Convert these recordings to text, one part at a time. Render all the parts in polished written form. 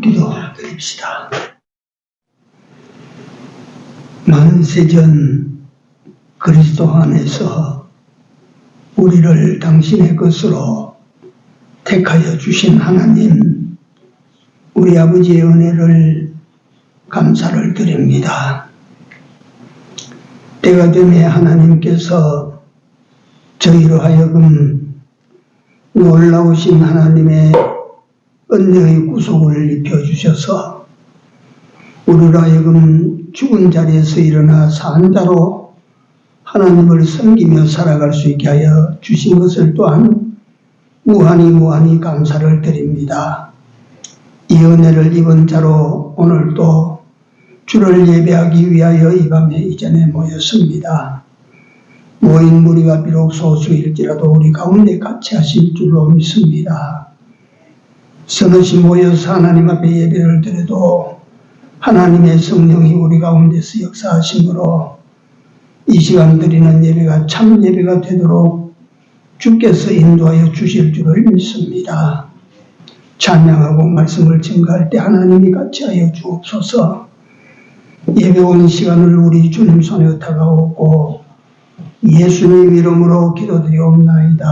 기도드립시다. 만세전 그리스도 안에서 우리를 당신의 것으로 택하여 주신 하나님, 우리 아버지의 은혜를 감사를 드립니다. 때가 되매 하나님께서 저희로 하여금 놀라우신 하나님의 은혜의 구속을 입혀주셔서 우리로 하여금 죽은 자리에서 일어나 산 자로 하나님을 섬기며 살아갈 수 있게 하여 주신 것을 또한 무한히 감사를 드립니다. 이 은혜를 입은 자로 오늘 또 주를 예배하기 위하여 이 밤에 이 전에 모였습니다. 모인 무리가 비록 소수일지라도 우리 가운데 같이 하실 줄로 믿습니다. 서너시 모여서 하나님 앞에 예배를 드려도 하나님의 성령이 우리 가운데서 역사하심으로 이 시간 드리는 예배가 참 예배가 되도록 주께서 인도하여 주실 줄을 믿습니다. 찬양하고 말씀을 증거할 때 하나님이 같이 하여 주옵소서. 예배 온 시간을 우리 주님 손에 다가오고 예수님 이름으로 기도드리옵나이다.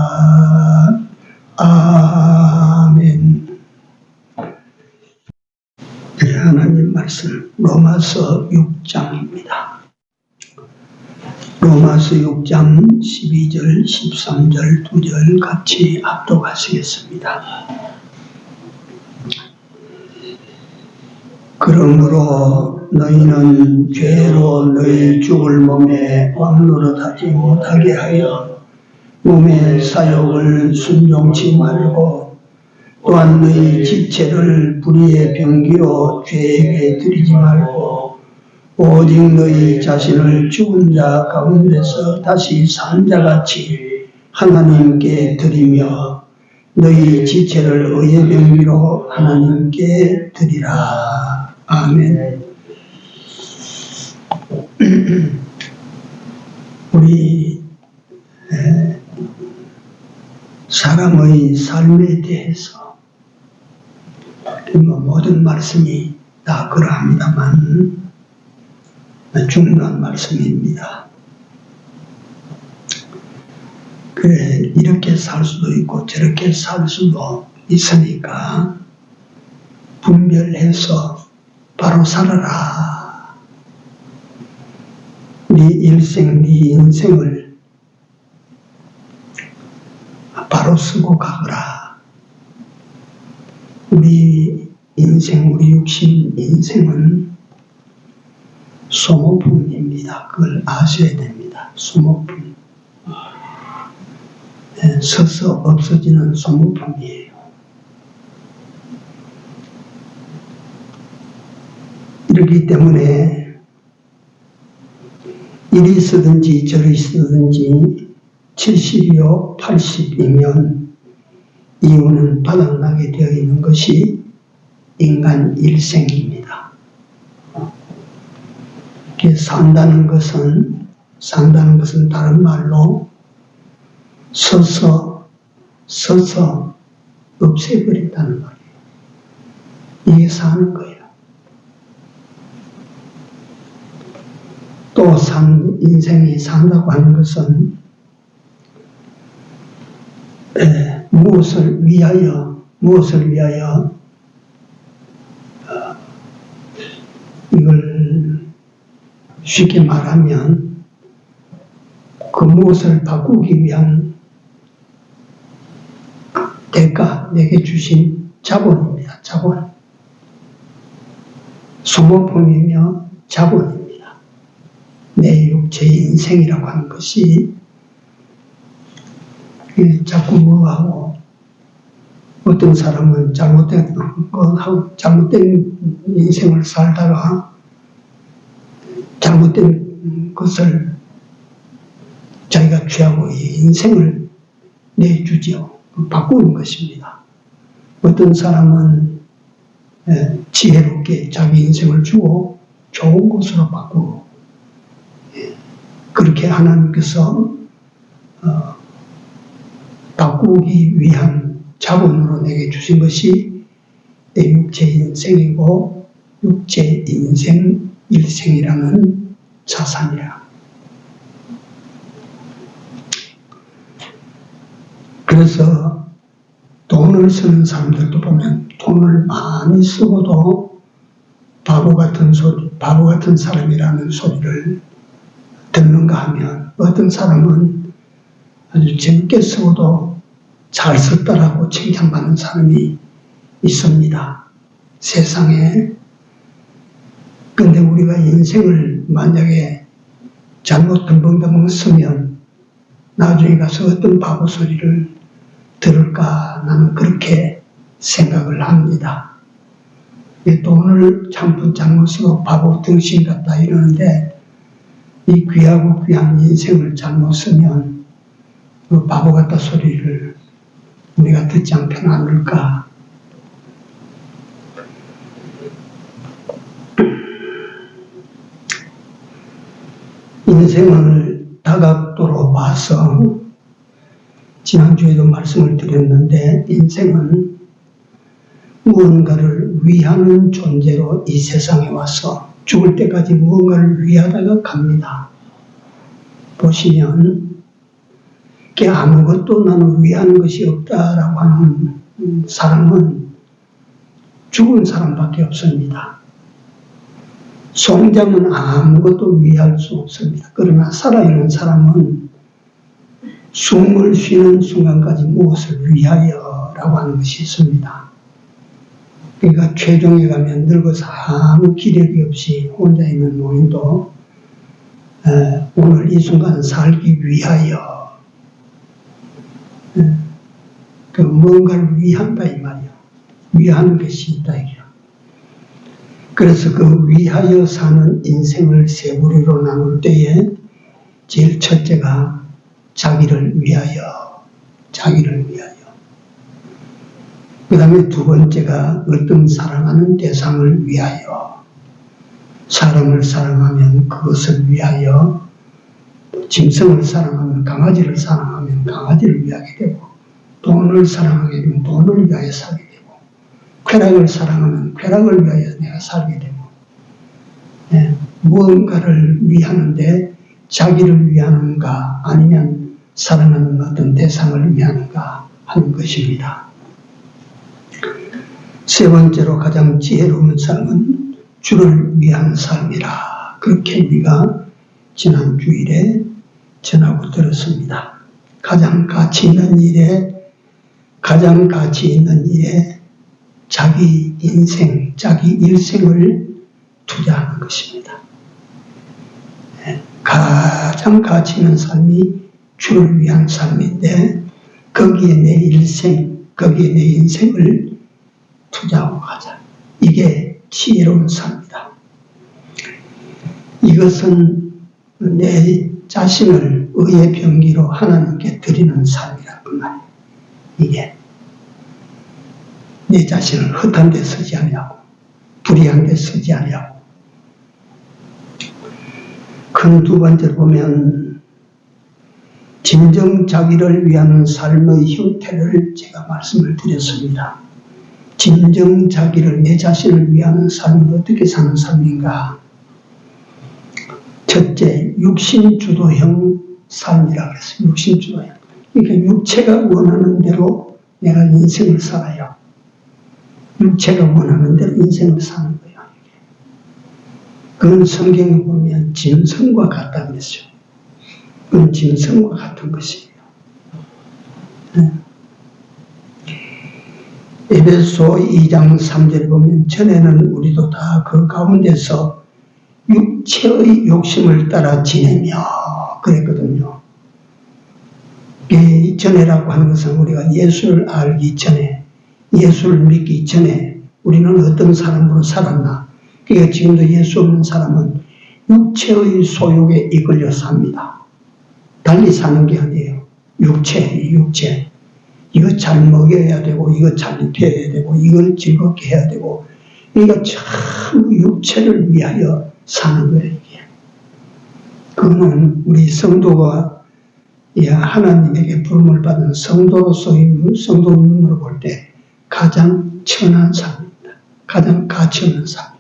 아멘. 네, 하나님 말씀 로마서 6장입니다. 로마서 6장 12절 13절 2절 같이 합독하시겠습니다. 그러므로 너희는 죄로 너희 죽을 몸에 왕노릇하지 못하게 하여 몸의 사욕을 순종치 말고 또한 너희 지체를 불의의 병기로 죄에게 드리지 말고 오직 너희 자신을 죽은 자 가운데서 다시 산 자같이 하나님께 드리며 너희 지체를 의의 병기로 하나님께 드리라. 아멘. 우리 사람의 삶에 대해서 모든 말씀이 다 그러합니다만 중요한 말씀입니다. 그래, 이렇게 살 수도 있고 저렇게 살 수도 있으니까 분별해서 바로 살아라. 네 일생, 네 인생을 바로 쓰고 가거라. 우리 인생, 우리 육신 인생은 소모품입니다. 그걸 아셔야 됩니다. 소모품. 네, 서서 없어지는 소모품이에요. 그렇기 때문에 이리 쓰든지 저리 쓰든지 70이요 80이면 이유는 바닥나게 되어 있는 것이 인간 일생입니다. 산다는 것은 다른 말로 서서 없애버린다는 말이에요. 이게 사는 거예요. 또 인생이 산다고 하는 것은 무엇을 위하여 이걸 쉽게 말하면 그 무엇을 바꾸기 위한 대가, 내게 주신 자본입니다. 자본. 소모품이며 자본입니다. 내 육체의 인생이라고 하는 것이 자꾸 뭐하고 어떤 사람은 잘못된 인생을 살다가 잘못된 것을 자기가 취하고 이 인생을 내주지요. 바꾸는 것입니다. 어떤 사람은 지혜롭게 자기 인생을 주고 좋은 것으로 바꾸고 그렇게 하나님께서 바꾸기 위한 자본으로 내게 주신 것이 내 육체 인생이고 육체 인생 일생이라는 자산이라. 그래서 돈을 쓰는 사람들도 보면 돈을 많이 쓰고도 바보 같은 사람이라는 소리를 듣는가 하면, 어떤 사람은 아주 적게 쓰고도 잘 썼다라고 칭찬받는 사람이 있습니다. 세상에. 근데 우리가 인생을 만약에 잘못 덤벙덤벙 쓰면 나중에 가서 어떤 바보 소리를 들을까, 나는 그렇게 생각을 합니다. 돈을 잠깐 잘못 쓰고 바보 등신 같다 이러는데, 이 귀하고 귀한 인생을 잘못 쓰면 그 바보 같다 소리를 우리가 듣지 않게는 않을까. 인생을 다각도로 봐서 지난주에도 말씀을 드렸는데, 인생은 무언가를 위하는 존재로 이 세상에 와서 죽을 때까지 무언가를 위하다가 갑니다. 보시면 아무것도 나는 위하는 것이 없다라고 하는 사람은 죽은 사람밖에 없습니다. 송장은 아무것도 위할 수 없습니다. 그러나 살아있는 사람은 숨을 쉬는 순간까지 무엇을 위하여라고 하는 것이 있습니다. 그러니까 최종에 가면 늙어서 아무 기력이 없이 혼자 있는 노인도 오늘 이 순간 살기 위하여 그 뭔가를 위한다 이 말이야. 위하는 것이 있다 이게요. 그래서 그 위하여 사는 인생을 세 부류로 나눌 때에 제일 첫째가 자기를 위하여, 자기를 위하여. 그 다음에 두 번째가 어떤 사랑하는 대상을 위하여, 사람을 사랑하면 그것을 위하여, 짐승을 사랑하면, 강아지를 사랑하면 강아지를 위하게 되고, 돈을 사랑하게 되면 돈을 위하여 살게 되고, 쾌락을 사랑하면 쾌락을 위하여 내가 살게 되고, 무언가를 위하는데 자기를 위하는가 아니면 사랑하는 어떤 대상을 위하는가 하는 것입니다. 세 번째로 가장 지혜로운 삶은 주를 위한 삶이라. 그렇게 우리가 지난 주일에 전하고 들었습니다. 가장 가치 있는 일에 자기 인생, 자기 일생을 투자하는 것입니다. 가장 가치 있는 삶이 주를 위한 삶인데, 거기에 내 일생, 거기에 내 인생을 투자하고 가자. 이게 지혜로운 삶이다. 이것은 내 자신을 의의 병기로 하나님께 드리는 삶이란 그 말이에요. 이게 내 자신을 헛한 데 쓰지 않냐고, 불의한 데 쓰지 않냐고. 큰 두 번째로 보면 진정 자기를 위하는 삶의 형태를 제가 말씀을 드렸습니다. 진정 자기를, 내 자신을 위하는 삶은 어떻게 사는 삶인가? 첫째, 육신주도형 삶이라고 했어요. 육신주도형. 그러니까 육체가 원하는 대로 내가 인생을 살아요. 육체가 원하는 대로 인생을 사는 거예요. 그건 성경에 보면 짐승과 같다 그랬죠. 그건 짐승과 같은 것이에요. 에베소 2장 3절에 보면 전에는 우리도 다 그 가운데서 육체의 욕심을 따라 지내며 그랬거든요. 이 전에라고 하는 것은 우리가 예수를 알기 전에, 예수를 믿기 전에 우리는 어떤 사람으로 살았나. 그러니까 지금도 예수 없는 사람은 육체의 소욕에 이끌려 삽니다. 달리 사는 게 아니에요. 육체. 이거 잘 먹여야 되고, 이거 잘 입혀야 되고, 이걸 즐겁게 해야 되고, 그러니까 참 육체를 위하여 사는 거예요, 이게. 그거는 우리 성도가 하나님에게 부름을 받은 성도로서의, 성도 눈으로 볼 때 가장 천한 삶입니다. 가장 가치 없는 삶.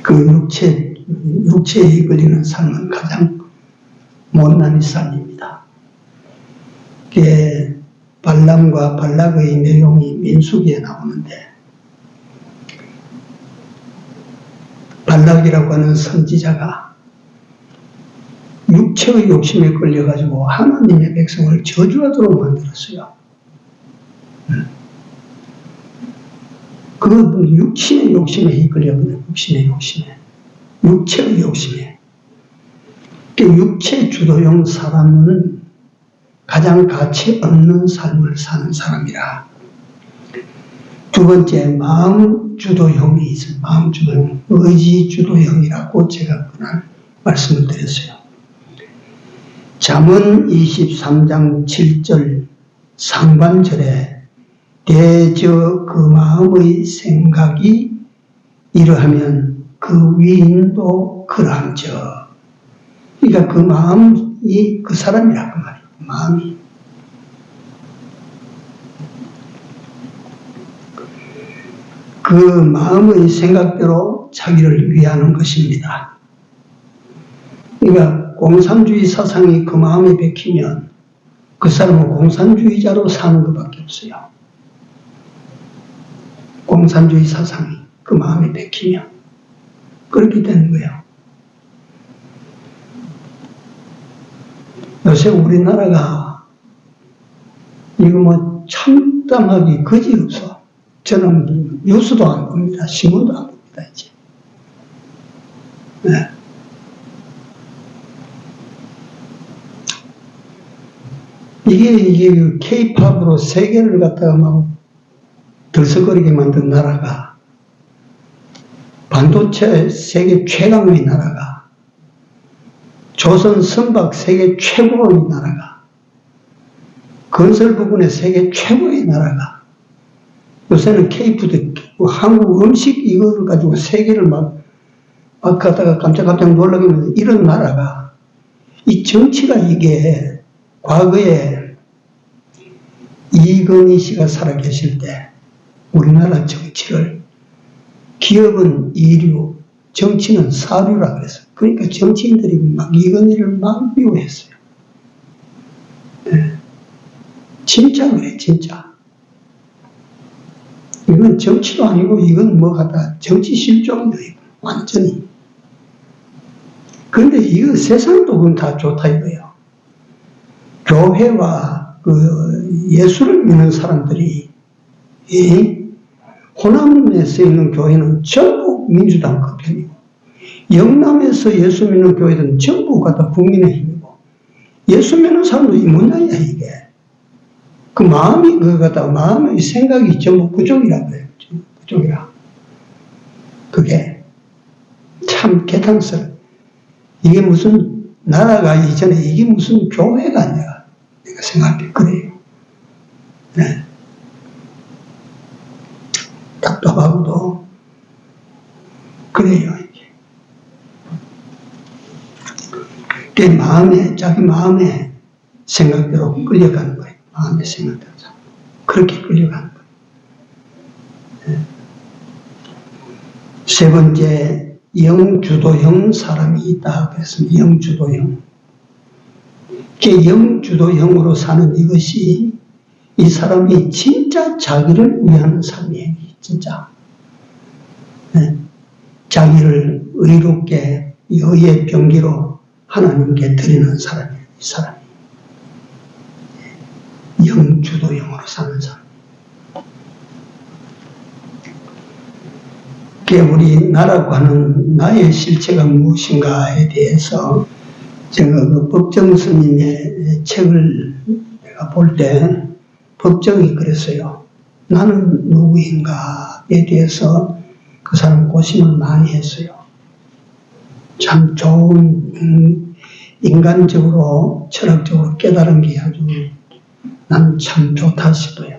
그 육체에 이끌리는 삶은 가장 못난 삶입니다. 그게 발람과 발락의 내용이 민수기에 나오는데, 발락이라고 하는 선지자가 육체의 욕심에 끌려가지고 하나님의 백성을 저주하도록 만들었어요. 그 육신의 욕심에 이끌려버려요. 육신의 욕심에. 육체의 욕심에. 육체 주도형 사람은 가장 가치 없는 삶을 사는 사람이라. 두 번째, 마음 주도형이 있어요. 마음 주도형. 의지 주도형이라고 제가 그날 말씀을 드렸어요. 잠언 23장 7절 상반절에 대저 그 마음의 생각이 이러하면 그 위인도 그러한저. 그러니까 그 마음이 그 사람이라 그 말이에요. 마음이. 그 마음의 생각대로 자기를 위하는 것입니다. 그러니까 공산주의 사상이 그 마음에 박히면 그 사람은 공산주의자로 사는 것밖에 없어요. 공산주의 사상이 그 마음에 박히면 그렇게 되는 거예요. 요새 우리나라가 이거 뭐 참담하기 그지없어. 저는 뉴스도 안 봅니다. 신문도 안 봅니다. 이제. 네. 이게 K-팝으로 세계를 갖다가 막 들썩거리게 만든 나라가, 반도체 세계 최강의 나라가, 조선 선박 세계 최고의 나라가, 건설 부분의 세계 최고의 나라가, 요새는 K-푸드, 한국 음식 이거를 가지고 세계를 막 가다가 깜짝깜짝 놀라게 만든 이런 나라가, 이 정치가 이게 과거에 이건희 씨가 살아계실 때 우리나라 정치를 기업은 이류, 정치는 사류라 그랬어요. 그러니까 정치인들이 막 이건희를 막 미워했어요. 네. 진짜 그래, 진짜. 이건 정치도 아니고 이건 뭐 하다 정치 실종이에요. 완전히. 그런데 이거 세상도 그건 다 좋다 이거예요. 교회와 그 예수를 믿는 사람들이 호남에서 있는 교회는 전부 민주당 그 편이고, 영남에서 예수 믿는 교회들은 전부 갖다 국민의힘이고, 예수 믿는 사람도 이 뭐냐야 이게. 그 마음이 그거 갖다가 마음의 생각이 전부 그쪽이라 그래요. 그쪽이라. 그게 참 개탄스러워. 이게 무슨 나라가 이전에 이게 무슨 교회가 아니야. 내가 생각할 때 그래요. 네. 답답하고도 그래요. 이게 마음에, 자기 마음의 생각대로 끌려가는 거예요. 마음의 생각대로. 그렇게 끌려가는 거예요. 네. 세 번째, 영주도형 사람이 있다. 그래서 영주도형. 영주도형으로 사는 이것이 이 사람이 진짜 자기를 위하는 삶이에요. 진짜. 네. 자기를 의롭게 의의 병기로 하나님께 드리는 사람이에요. 이 사람이. 영주도형으로 사는 사람. 우리나라고 하는 나의 실체가 무엇인가에 대해서 제가 그 법정 스님의 책을 내가 볼 때 법정이 그랬어요. 나는 누구인가에 대해서 그 사람 고심을 많이 했어요. 참 좋은 인간적으로 철학적으로 깨달은 게 아주 난 참 좋다 싶어요.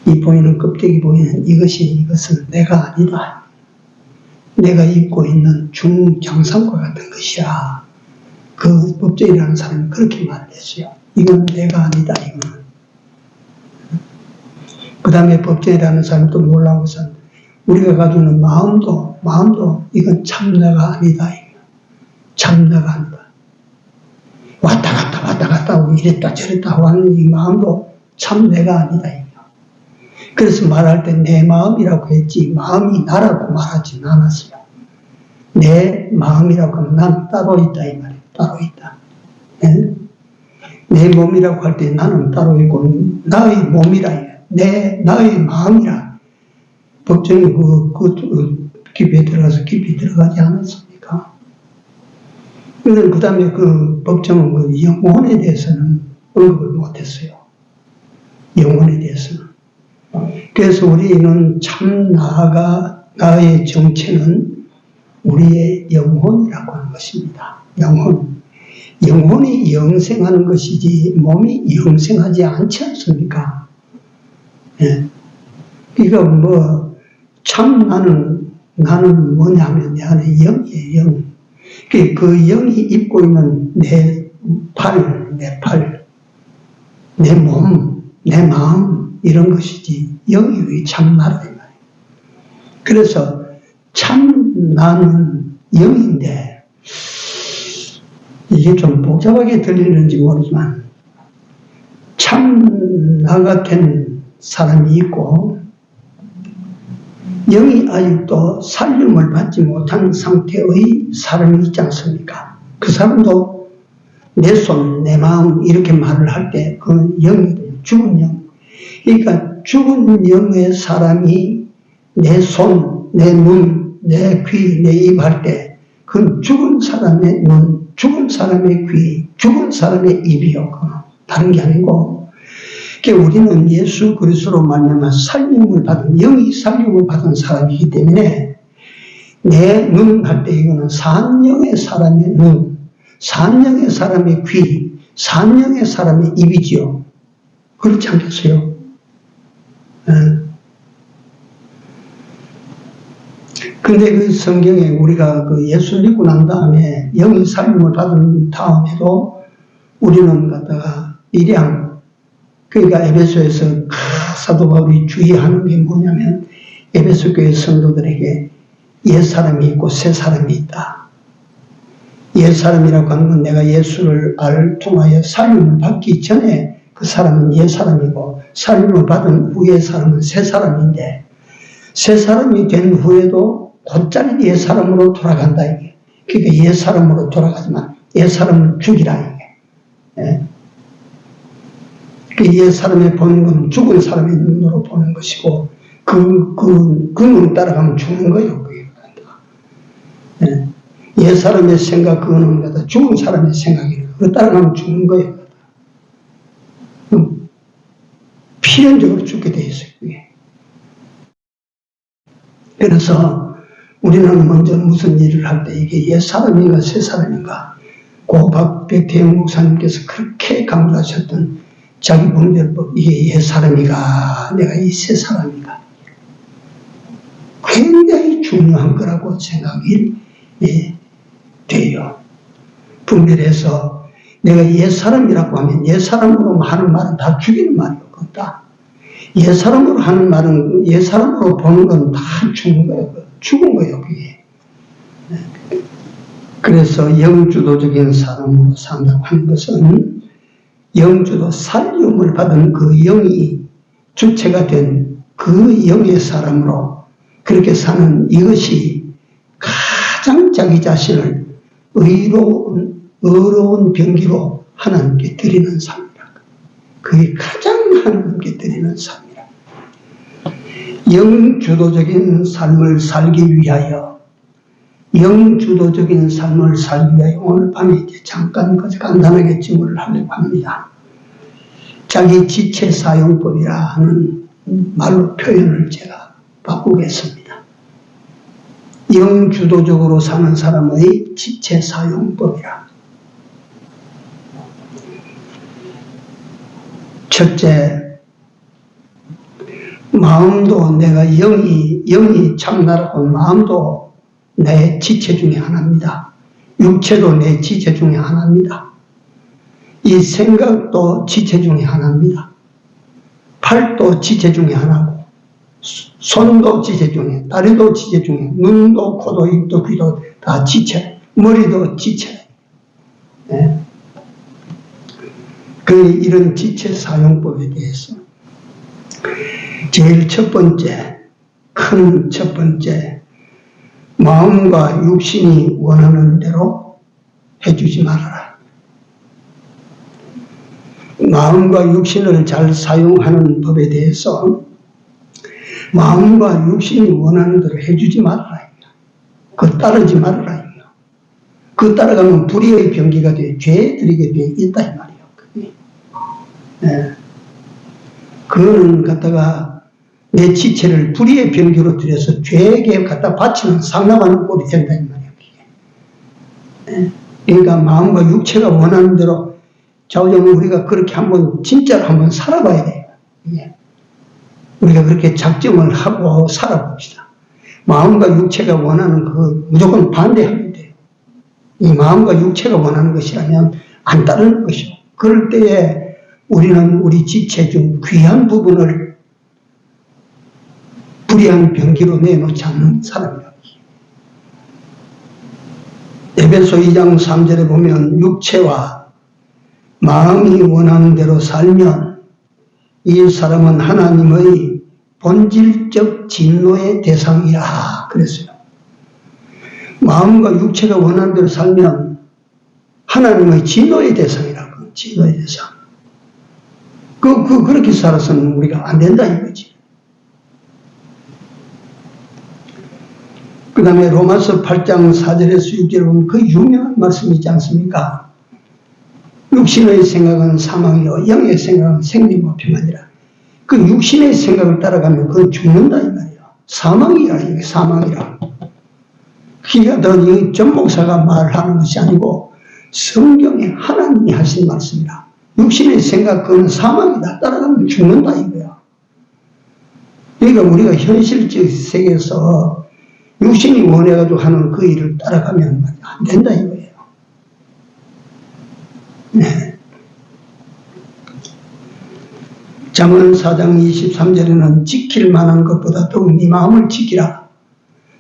이 보이는 껍데기 보이는 이것은 내가 아니다. 내가 입고 있는 중정상과 같은 것이야. 그 법정이라는 사람이 그렇게 말했어요. 이건 내가 아니다. 이거는. 그 다음에 법정이라는 사람이 또 놀라운 것은 우리가 가지고 있는 마음도 이건 참나가 아니다. 참나가 아니다. 왔다 갔다 하고 이랬다 저랬다 하는 이 마음도 참 내가 아니다. 그래서 말할 때 내 마음이라고 했지 마음이 나라고 말하진 않았어요. 내 마음이라고 하면 난 따로 있다 이 말이에요. 따로 있다. 네? 내 몸이라고 할 때 나는 따로 있고 나의 몸이라 나의 마음이라 법정이 그 깊이 들어가지 않았습니까? 그 다음에 그 법정은 그 영혼에 대해서는 언급을 못했어요. 영혼에 대해서는. 그래서 우리는 참 나의 정체는 우리의 영혼이라고 하는 것입니다. 영혼이 영생하는 것이지 몸이 영생하지 않지 않습니까? 예. 그러니까 참 나는 뭐냐면 내 안에 영이에요. 영. 그 영이 입고 있는 내 몸, 내 마음 이런 것이지 영이 참 나다 이 말이에요. 그래서 참 나는 영인데 이게 좀 복잡하게 들리는지 모르지만 참 나 같은 사람이 있고 영이 아직도 살림을 받지 못한 상태의 사람이 있지 않습니까? 그 사람도 내 손, 내 마음 이렇게 말을 할 때 그건 영이 죽은 영. 그러니까 죽은 영의 사람이 내 손, 내 눈, 내 귀, 내 입 할 때 그건 죽은 사람의 눈, 죽은 사람의 귀, 죽은 사람의 입이요. 다른 게 아니고 그러니까 우리는 예수 그리스도로 말미암아 살림을 받은 영이 살림을 받은 사람이기 때문에 내 눈 할 때 이거는 산영의 사람의 눈, 산영의 사람의 귀, 산영의 사람의 입이지요. 그렇지 않겠어요? 근데 그 성경에 우리가 그 예수 믿고 난 다음에 영이 살림을 받은 다음에도 우리는 갖다가 일양 그러니까 에베소에서 사도 바울이 주의하는 게 뭐냐면 에베소 교회 성도들에게 옛 사람이 있고 새 사람이 있다. 옛 사람이라고 하는 건 내가 예수를 통하여 살림을 받기 전에 그 사람은 옛 사람이고 살림을 받은 후의 사람은 새 사람인데 새 사람이 된 후에도 곧잘 옛 사람으로 돌아간다 이게. 그러니까 옛 사람으로 돌아가지만 옛 사람은 죽이라 이게. 예? 그 옛 사람이 보는 건 죽은 사람의 눈으로 보는 것이고 그 눈 따라가면 죽는 거예요. 그게. 예? 옛 사람의 생각 그거는 갖다 죽은 사람의 생각이에요. 그거 따라가면 죽는 거예요. 필연적으로 죽게 돼 있어요. 그게. 그래서 우리는 먼저 무슨 일을 할 때 이게 옛 사람인가 새 사람인가 고 박백태영 목사님께서 그렇게 강조하셨던 자기 분별법 이게 옛 사람이가 내가 이 새 사람이가 굉장히 중요한 거라고 생각이 돼요. 분별해서 내가 옛 사람이라고 하면 옛 사람으로 하는 말은 다 죽이는 말이었다. 옛 사람으로 하는 말은 옛 사람으로 보는 건 다 죽는 거예요. 죽은 거예요, 그게. 그래서 영주도적인 사람으로 산다고 하는 것은 영주도 살림을 받은 그 영이 주체가 된 그 영의 사람으로 그렇게 사는 이것이 가장 자기 자신을 의로운 병기로 하나님께 드리는 삶이라. 그게 가장 하나님께 드리는 삶이라. 영주도적인 삶을 살기 위하여 오늘 밤에 이제 잠깐 간단하게 질문을 하려고 합니다. 자기 지체 사용법이라 하는 말로 표현을 제가 바꾸겠습니다. 영주도적으로 사는 사람의 지체 사용법이라. 첫째, 마음도 내가 영이 참나라고 마음도 내 지체 중에 하나입니다. 육체도 내 지체 중에 하나입니다. 이 생각도 지체 중에 하나입니다. 팔도 지체 중에 하나고, 손도 지체 중에, 다리도 지체 중에, 눈도, 코도, 입도, 귀도 다 지체, 머리도 지체. 네. 이런 지체 사용법에 대해서 제일 첫 번째, 큰 첫 번째, 마음과 육신이 원하는 대로 해주지 말아라. 마음과 육신을 잘 사용하는 법에 대해서 마음과 육신이 원하는 대로 해주지 말아라. 그거 따르지 말아라. 그거 따라가면 불의의 병기가 돼, 죄에 들이게 돼 있다 이 말이에요. 네. 그거는 갖다가 내 지체를 불의의 병기로 들여서 죄에게 갖다 바치는 상납하는 꼴이 된다 이 말이에요. 네. 그러니까 마음과 육체가 원하는 대로 자우정은 우리가 그렇게 한번 진짜로 한번 살아봐야 돼요. 예. 우리가 그렇게 작정을 하고 살아봅시다. 마음과 육체가 원하는 그 무조건 반대하면 돼요. 이 마음과 육체가 원하는 것이라면 안 따르는 것이요. 그럴 때에 우리는 우리 지체 중 귀한 부분을 불의한 병기로 내놓지 않는 사람이다. 에베소 2장 3절에 보면 육체와 마음이 원하는 대로 살면 이 사람은 하나님의 본질적 진노의 대상이라 그랬어요. 마음과 육체가 원하는 대로 살면 하나님의 진노의 대상이라고. 진노의 대상. 그렇게 살아서는 우리가 안 된다 이거지. 그 다음에 로마서 8장 4절에서 6절에 보면 그 유명한 말씀이 있지 않습니까? 육신의 생각은 사망이요 영의 생각은 생명과 평안이라. 그 육신의 생각을 따라가면 그건 죽는다 이 말이에요. 사망이라. 이게 사망이라. 그러니까 전 목사가 말하는 것이 아니고 성경에 하나님이 하신 말씀이라. 육신의 생각 그건 사망이다. 따라가면 죽는다 이거야. 그러니까 우리가 현실적 세계에서 육신이 원해가지고 하는 그 일을 따라가면 안 된다 이거예요. 네. 잠언 4장 23절에는 지킬 만한 것보다 더욱 네 마음을 지키라.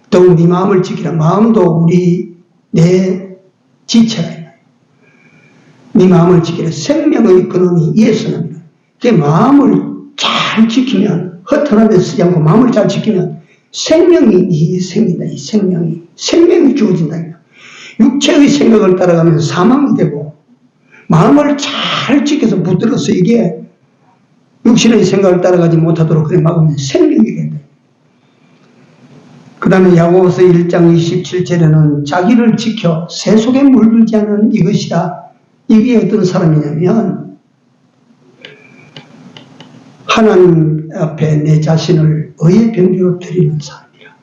더욱 네 마음을 지키라. 마음도 내 지체라. 네 마음을 지키라. 생명의 근원이 예수입니다. 그 마음을 잘 지키면, 허탄하게 쓰지 않고 마음을 잘 지키면 생명이 생긴다. 이 생명이 주어진다. 육체의 생각을 따라가면 사망이 되고, 마음을 잘 지켜서 붙들어서 이게 육신의 생각을 따라가지 못하도록 그래 막으면 생명이 된다. 그 다음에 야고보서 1장 27절에는 자기를 지켜 새 속에 물들지 않는 이것이다. 이게 어떤 사람이냐면 하나님 앞에 내 자신을 의의 병기로 드리는 사람이라.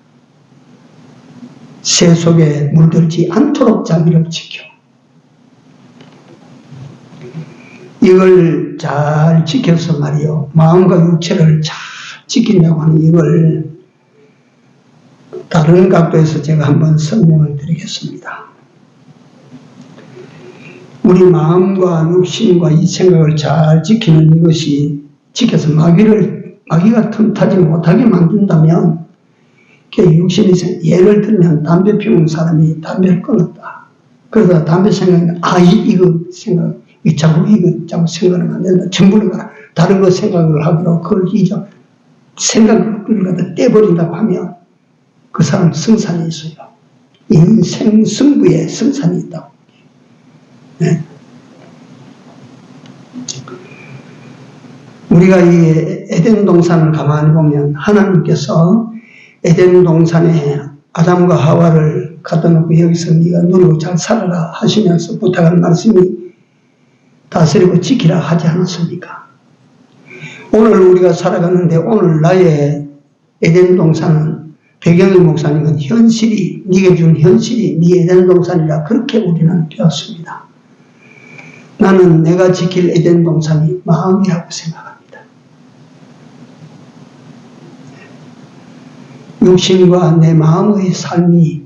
새 속에 물들지 않도록 자기를 지켜. 이걸 잘 지켜서 말이요. 마음과 육체를 잘 지키려고 하는 이걸 다른 각도에서 제가 한번 설명을 드리겠습니다. 우리 마음과 육신과 이 생각을 잘 지키는 이것이 지켜서 마귀가 틈타지 못하게 만든다면 육신이 예를 들면 담배 피우는 사람이 담배를 끊었다. 그러다 담배 생각이 이거 자꾸 생각하면 안 된다. 전부를 가라. 다른 거 생각을 하기로 그걸 생각을 갖다 떼버린다고 하면 그 사람 승산이 있어요. 인생 승부에 승산이 있다고. 네. 우리가 이 에덴 동산을 가만히 보면 하나님께서 에덴 동산에 아담과 하와를 갖다 놓고 여기서 네가 누리고 잘 살아라 하시면서 부탁한 말씀이 다스리고 지키라 하지 않았습니까? 오늘 우리가 살아가는데 오늘 나의 에덴 동산은 배경의 목사님은 현실이 네게 준 현실이 네 에덴 동산이라 그렇게 우리는 배웠습니다. 나는 내가 지킬 에덴 동산이 마음이라고 생각합니다. 육신과 내 마음의 삶이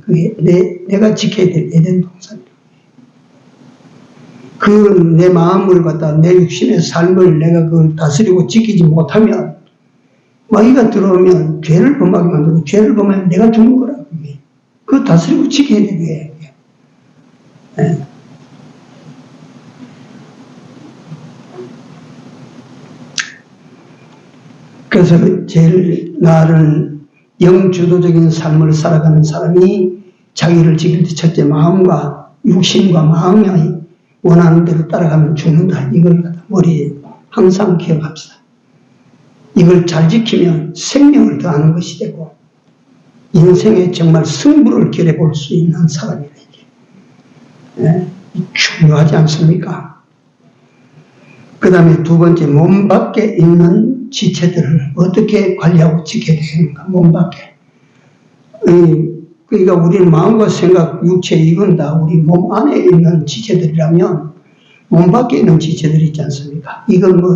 내가 지켜야 될 에덴 동산이다. 그 내 마음을 갖다 내 육신의 삶을 내가 그걸 다스리고 지키지 못하면 마귀가 들어오면 죄를 범하게 만들고 죄를 범하면 내가 죽는 거라. 그거 다스리고 지켜야 돼. 네. 그래서 제일 나를 영주도적인 삶을 살아가는 사람이 자기를 지킬 때 첫째 마음과 육신과 마음이 원하는 대로 따라가면 죽는다. 이걸 갖다 머리에 항상 기억합시다. 이걸 잘 지키면 생명을 더하는 것이 되고 인생에 정말 승부를 겨뤄볼 수 있는 사람이라 이게 중요하지 않습니까? 그 다음에 두 번째, 몸 밖에 있는 지체들을 어떻게 관리하고 지켜야 되는가? 몸 밖에. 그러니까 우리는 마음과 생각, 육체 이건 다 우리 몸 안에 있는 지체들이라면 몸 밖에 있는 지체들이 있지 않습니까? 이건 뭐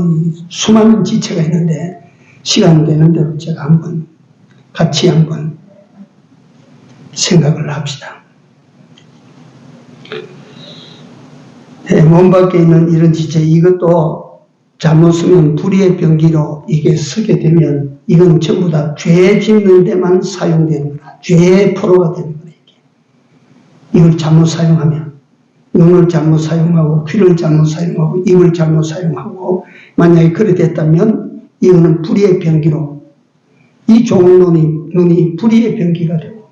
수많은 지체가 있는데 시간 되는 대로 제가 한번 같이 한번 생각을 합시다. 네, 몸 밖에 있는 이런 지체, 이것도 잘못 쓰면 불의의 병기로 이게 쓰게 되면 이건 전부 다 죄 짓는 데만 사용되는 거라. 죄의 포로가 되는 거라. 이걸 잘못 사용하면 눈을 잘못 사용하고 귀를 잘못 사용하고 입을 잘못 사용하고 만약에 그래 됐다면 이거는 불의의 병기로 이 좋은 눈이 불의의 병기가 되고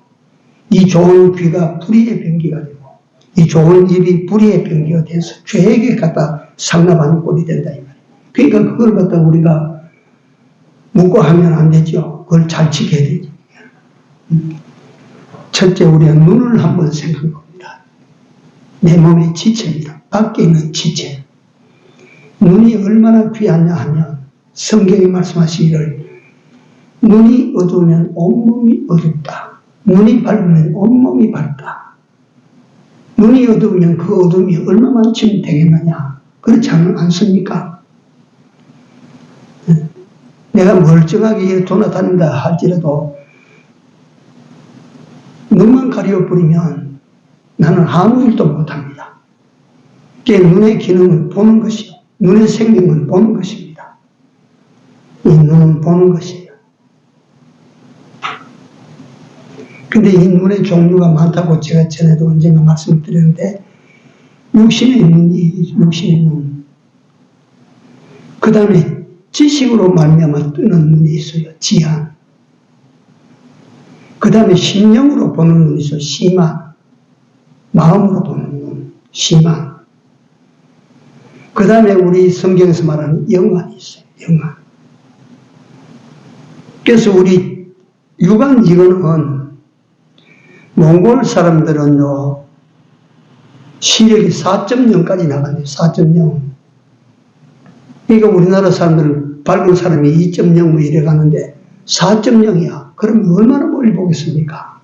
이 좋은 귀가 불의의 병기가 되고 이 좋은 입이 불의의 병기가 돼서 죄에게 갖다 상납하는 꼴이 된다 이 말이에요. 그러니까 그걸 갖다 우리가 묻고 하면 안 되죠. 그걸 잘 지켜야 되죠. 첫째 우리가 눈을 한번 생각해 봅니다. 내 몸의 지체입니다. 밖에 있는 지체. 눈이 얼마나 귀하냐 하면 성경이 말씀하시기를 눈이 어두우면 온몸이 어둡다. 눈이 밝으면 온몸이 밝다. 눈이 어두우면 그 어둠이 얼마만큼 되겠느냐. 그렇지 않습니까? 내가 멀쩡하게 돌아다닌다 할지라도 눈만 가려버리면 나는 아무 일도 못합니다. 눈의 기능은 보는 것이요. 눈의 생명은 보는 것입니다. 이 눈은 보는 것이에요. 근데 이 눈의 종류가 많다고 제가 전에도 언젠가 말씀드렸는데 육신의 눈이 육신의 눈. 그 다음에 지식으로 말미암아 뜨는 눈이 있어요. 지한. 그 다음에 심령으로 보는 눈이 있어요. 심한. 마음으로 보는 눈. 심한. 그 다음에 우리 성경에서 말하는 영안이 있어요. 영안. 그래서 우리 육안 이거는 몽골 사람들은요, 시력이 4.0까지 나간대요. 4.0. 그러니까 우리나라 사람들은 밝은 사람이 2.0로 이래 가는데 4.0이야. 그러면 얼마나 멀리 보겠습니까?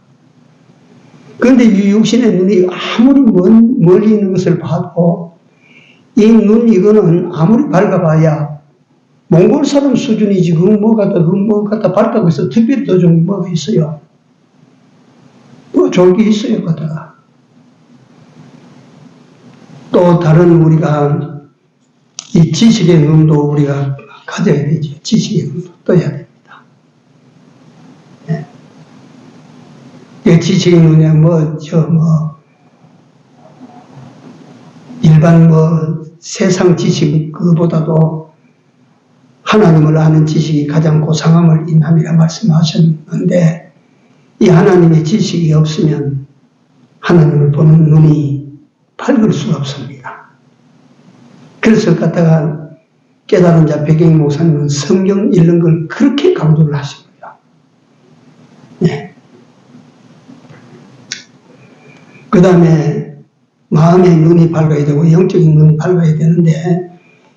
그런데 이 육신의 눈이 아무리 멀리 있는 것을 봐도 이 눈 이거는 아무리 밝아봐야 몽골 사람 수준이지 뭐 갖다 밝다고 해서 특별히 더 좋은 게 뭐가 있어요? 뭐 좋은 게 있어요, 갖다가. 또 다른 우리가 이 지식의 눈도 우리가 가져야 되죠. 지식의 눈도 떠야 됩니다. 네. 이 지식의 눈에 일반 세상 지식 그보다도 하나님을 아는 지식이 가장 고상함을 인함이라 말씀하셨는데 이 하나님의 지식이 없으면 하나님을 보는 눈이 밝을 수가 없습니다. 그래서 갖다가 깨달은 자 백영 목사님은 성경 읽는 걸 그렇게 강조를 하시고요. 네. 그 다음에 마음의 눈이 밝아야 되고 영적인 눈이 밝아야 되는데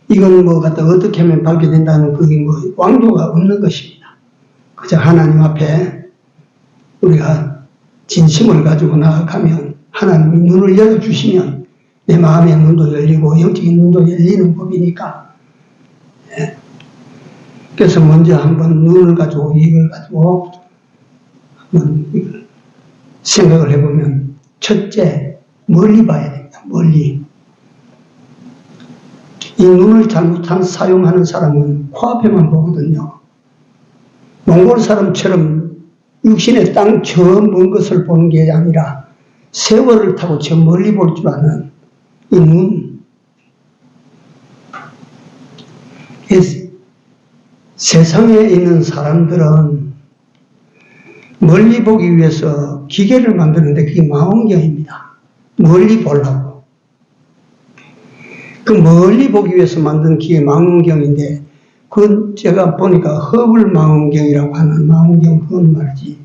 이건 갖다 어떻게 하면 밝게 된다는 그게 왕도가 없는 것입니다. 그저 하나님 앞에 우리가 진심을 가지고 나아가면 하나님이 눈을 열어주시면 내 마음의 눈도 열리고 영적인 눈도 열리는 법이니까. 예. 그래서 먼저 한번 눈을 가지고 이걸 가지고 한번 이걸 생각을 해보면 첫째 멀리 봐야 됩니다. 멀리. 이 눈을 잘못한 사용하는 사람은 코앞에만 보거든요. 몽골 사람처럼 육신의 땅 저 먼 것을 보는 게 아니라 세월을 타고 저 멀리 볼 줄 아는 이 눈. 세상에 있는 사람들은 멀리 보기 위해서 기계를 만드는데 그게 망원경입니다. 멀리 보려고. 그 멀리 보기 위해서 만든 기계 망원경인데 그건 제가 보니까 허블 망원경이라고 하는 망원경 그건 말이지.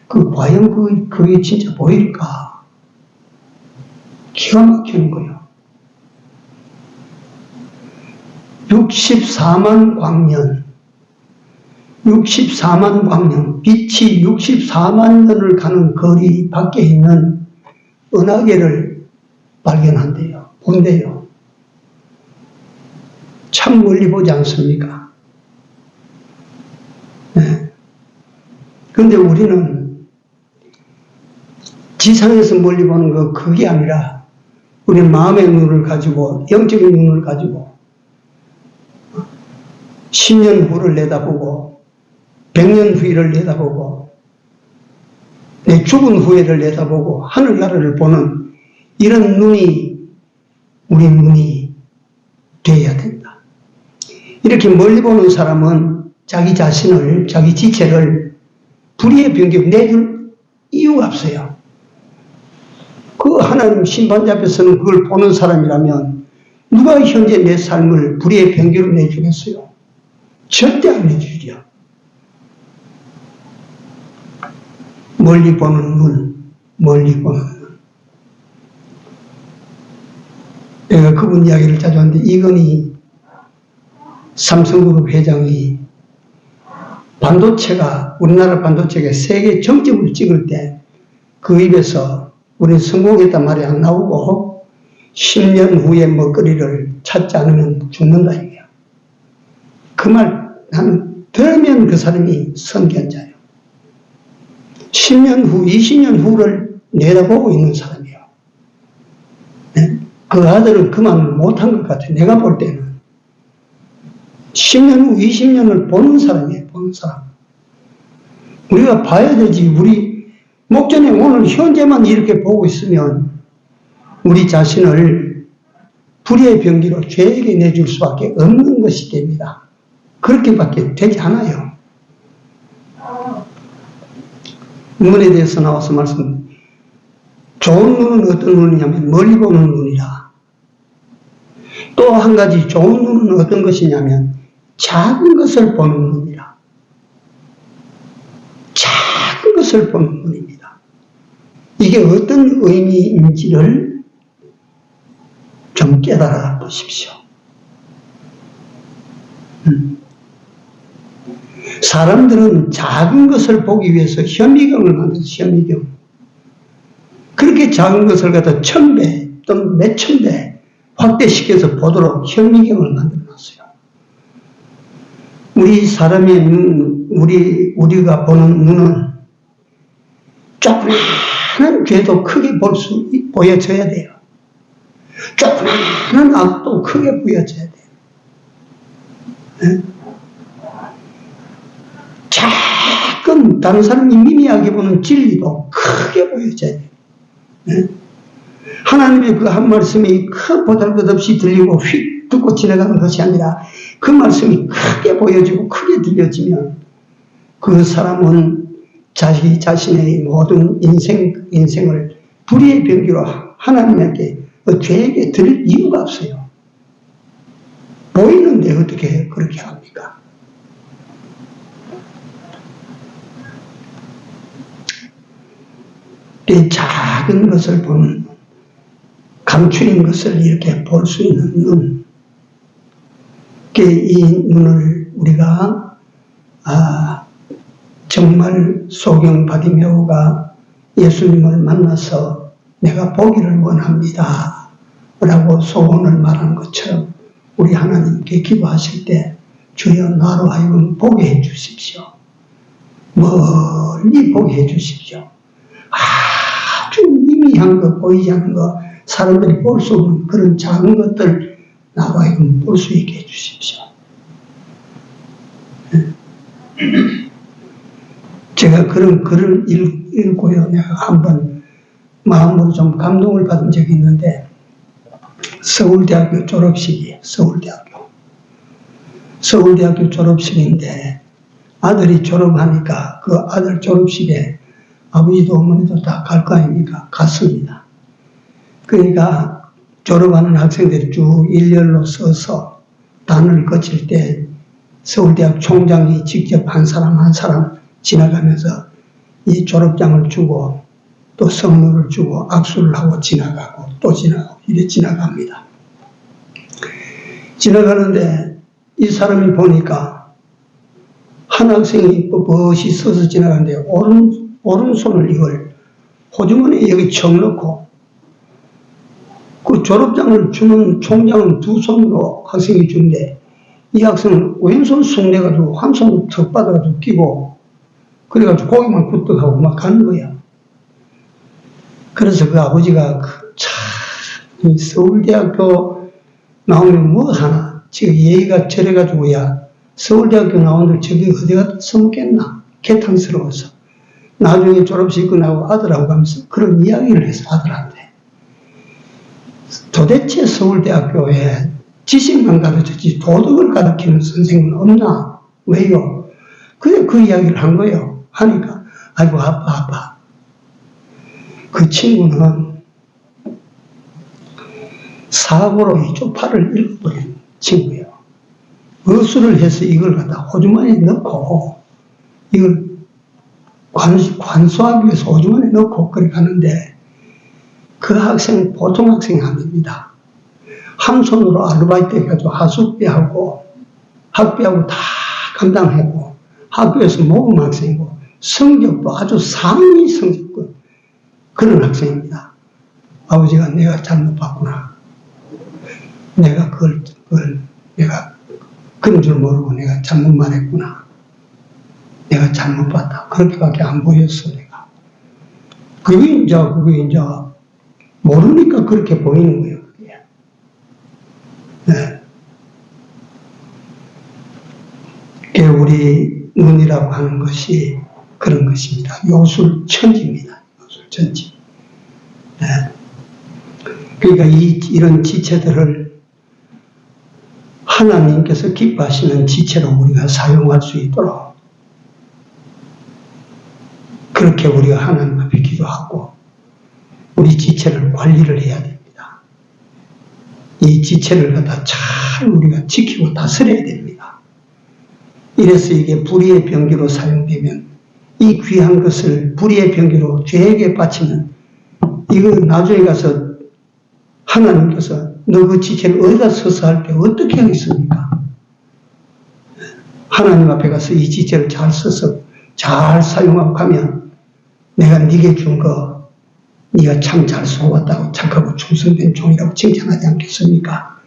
과연 그게 진짜 보일까? 기가 막히는 거예요. 64만 광년, 빛이 64만 년을 가는 거리 밖에 있는 은하계를 발견한대요. 본대요. 참 멀리 보지 않습니까? 네. 그런데 우리는 지상에서 멀리 보는 거 그게 아니라 우리 마음의 눈을 가지고 영적인 눈을 가지고 10년 후를 내다보고 100년 후를 내다보고 내 죽은 후에를 내다보고 하늘나라를 보는 이런 눈이 우리 눈이 되어야 된다. 이렇게 멀리 보는 사람은 자기 자신을, 자기 지체를 불의의 병기로 내줄 이유가 없어요. 그 하나님 심판자 앞에서는 그걸 보는 사람이라면 누가 현재 내 삶을 불의의 병기로 내주겠어요? 절대 안 내주죠. 멀리 보는 눈, 멀리 보는 눈. 내가 그분 이야기를 자주 하는데 이건희 삼성그룹 회장이 반도체가 우리나라 반도체가 세계 정점을 찍을 때 그 입에서 우리는 성공했단 말이 안 나오고 10년 후에 먹거리를 찾지 않으면 죽는다 이거야. 그 말 나는 들으면 그 사람이 선견자예요. 10년 후, 20년 후를 내다보고 있는 사람이에요. 네? 그 아들은 그 말을 못한 것 같아요. 내가 볼 때는 10년 후, 20년을 보는 사람이에요. 보는 사람. 우리가 봐야 되지. 우리 목전에 오늘 현재만 이렇게 보고 있으면 우리 자신을 불의의 병기로 죄에게 내줄 수밖에 없는 것이 됩니다. 그렇게밖에 되지 않아요. 눈에 대해서 나와서 말씀. 좋은 눈은 어떤 눈이냐면 멀리 보는 눈이라. 또 한 가지 좋은 눈은 어떤 것이냐면 작은 것을 보는 눈이라. 작은 것을 보는 눈입니다. 이게 어떤 의미인지를 좀 깨달아 보십시오. 사람들은 작은 것을 보기 위해서 현미경을 만들어서 현미경. 그렇게 작은 것을 갖다 1000배 또는 몇천 배 확대시켜서 보도록 현미경을 만들어 놨어요. 우리 사람의 눈, 우리가 보는 눈은 조그마한 죄도 크게 보여져야 돼요. 조그마한 악도 크게 보여져야 돼요. 네? 작은 다른 사람이 미미하게 보는 진리도 크게 보여져야 돼요. 네? 하나님의 그 한 말씀이 보잘것없이 들리고 휙 듣고 지나가는 것이 아니라 그 말씀이 크게 보여지고 크게 들려지면 그 사람은 자기 자신의 모든 인생을 불의의 병기로 하나님에게 죄에게 드릴 이유가 없어요. 보이는데 어떻게 그렇게 합니까? 이 작은 것을 보는 눈, 감추인 것을 이렇게 볼 수 있는 눈, 이 눈을 우리가 정말 소경 바디메오가 예수님을 만나서 내가 보기를 원합니다 라고 소원을 말한 것처럼 우리 하나님께 기도하실 때 주여 나로 하여금 보게 해 주십시오. 멀리 보게 해 주십시오. 아주 미미한 거, 보이지 않는 거, 사람들이 볼 수 없는 그런 작은 것들 나와 이건 볼 수 있게 해주십시오. 제가 그런 글을 읽고요. 내가 한번 마음으로 좀 감동을 받은 적이 있는데, 서울대학교 졸업식이에요. 서울대학교 졸업식인데, 아들이 졸업하니까 그 아들 졸업식에 아버지도 어머니도 다 갈 거 아닙니까? 갔습니다. 그러니까 졸업하는 학생들이 쭉 일렬로 서서 단을 거칠 때 서울대학 총장이 직접 한 사람 한 사람 지나가면서 이 졸업장을 주고 또 선물을 주고 악수를 하고 지나가고 또 지나가고 이래 지나갑니다. 지나가는데 이 사람이 보니까 한 학생이 뻣뻣이 서서 지나가는데 오른손을 이걸 호주머니에 여기 척 넣고 그 졸업장을 주는 총장은 두 손으로 학생이 주는데 이 학생은 왼손 쑥 내가지고 한 손 턱 받아가지고 끼고 그래가지고 고기만 굴떡하고 막 가는 거야. 그래서 그 아버지가 참 서울대학교 나오면 뭐 하나 지금 예의가 저래가지고 야 서울대학교 나온들 저기 어디 가서 써먹겠나 개탄스러워서 나중에 졸업식 끝나고 아들하고 가면서 그런 이야기를 해서 아들한테 도대체 서울대학교에 지식만 가르쳤지 도덕을 가르치는 선생은 없나? 왜요? 그냥 그 이야기를 한 거예요. 하니까 아이고 아빠 그 친구는 사고로 이 쪽팔을 잃어버린 친구예요. 어수를 해서 이걸 갖다 호주머니에 넣고 이걸 관수하기 위해서 호주머니에 넣고 그래 가는데 그 학생은 보통 학생이 아닙니다. 한 손으로 아르바이트 해가지고 하숙비하고 학비하고 다 감당하고 학교에서 모범 학생이고 성적도 아주 상위 성적권 그런 학생입니다. 아버지가 내가 잘못 봤구나. 내가 내가 그런 줄 모르고 내가 잘못 말했구나. 내가 잘못 봤다. 그렇게밖에 안 보였어, 내가. 그게 이제 모르니까 그렇게 보이는 거예요, 그게. 네. 그게 우리 눈이라고 하는 것이 그런 것입니다. 요술천지입니다. 요술천지. 네. 그러니까 이런 지체들을 하나님께서 기뻐하시는 지체로 우리가 사용할 수 있도록 그렇게 우리가 하나님 앞에 기도하고 우리 지체를 관리를 해야 됩니다. 이 지체를 갖다 잘 우리가 지키고 다스려야 됩니다. 이래서 이게 불의의 병기로 사용되면 이 귀한 것을 불의의 병기로 죄에게 바치면 이거 나중에 가서 하나님께서 너 그 지체를 어디다 서서 할 때 어떻게 하겠습니까? 하나님 앞에 가서 이 지체를 잘 써서 잘 사용하고 가면 내가 네게 준 거 네가 참 잘 써왔다고 착하고 충성된 종이라고 칭찬하지 않겠습니까?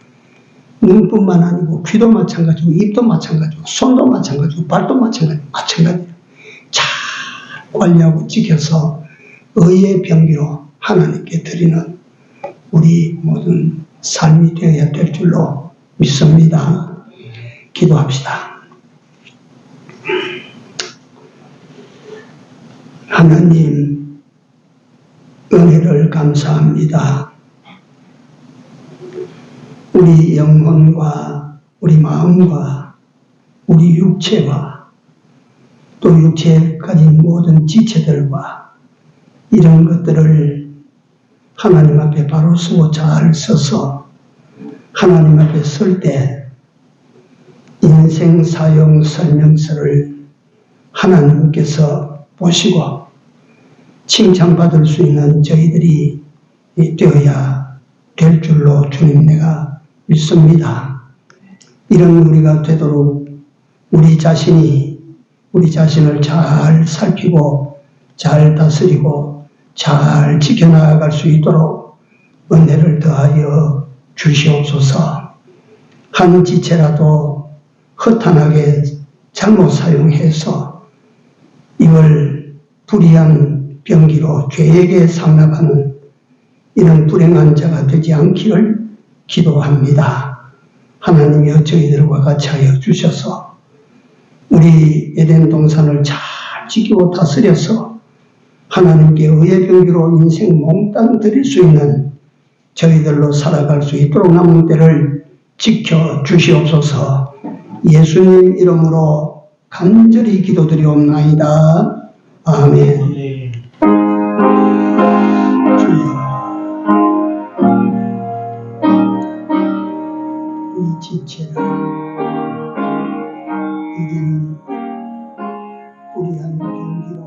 눈뿐만 아니고 귀도 마찬가지고 입도 마찬가지고 손도 마찬가지고 발도 마찬가지고 잘 관리하고 지켜서 의의 병기로 하나님께 드리는 우리 모든 삶이 되어야 될 줄로 믿습니다. 기도합시다. 하나님 은혜를 감사합니다. 우리 영혼과 우리 마음과 우리 육체와 또 육체에 가진 모든 지체들과 이런 것들을 하나님 앞에 바로 쓰고 잘 써서 하나님 앞에 쓸 때 인생 사용 설명서를 하나님께서 보시고 칭찬받을 수 있는 저희들이 되어야 될 줄로 주님 내가 믿습니다. 이런 우리가 되도록 우리 자신을 잘 살피고 잘 다스리고 잘 지켜나갈 수 있도록 은혜를 더하여 주시옵소서. 한 지체라도 허탄하게 잘못 사용해서 이걸 불의한 병기로 죄에게 상납하는 이런 불행한 자가 되지 않기를 기도합니다. 하나님이여 저희들과 같이 하여 주셔서 우리 에덴 동산을 잘 지키고 다스려서 하나님께 의의 경기로 인생 몽땅 드릴 수 있는 저희들로 살아갈 수 있도록 남은 때를 지켜 주시옵소서. 예수님 이름으로 간절히 기도드리옵나이다. 아멘. 주여, 이 지체를 이제는 불의한 경기로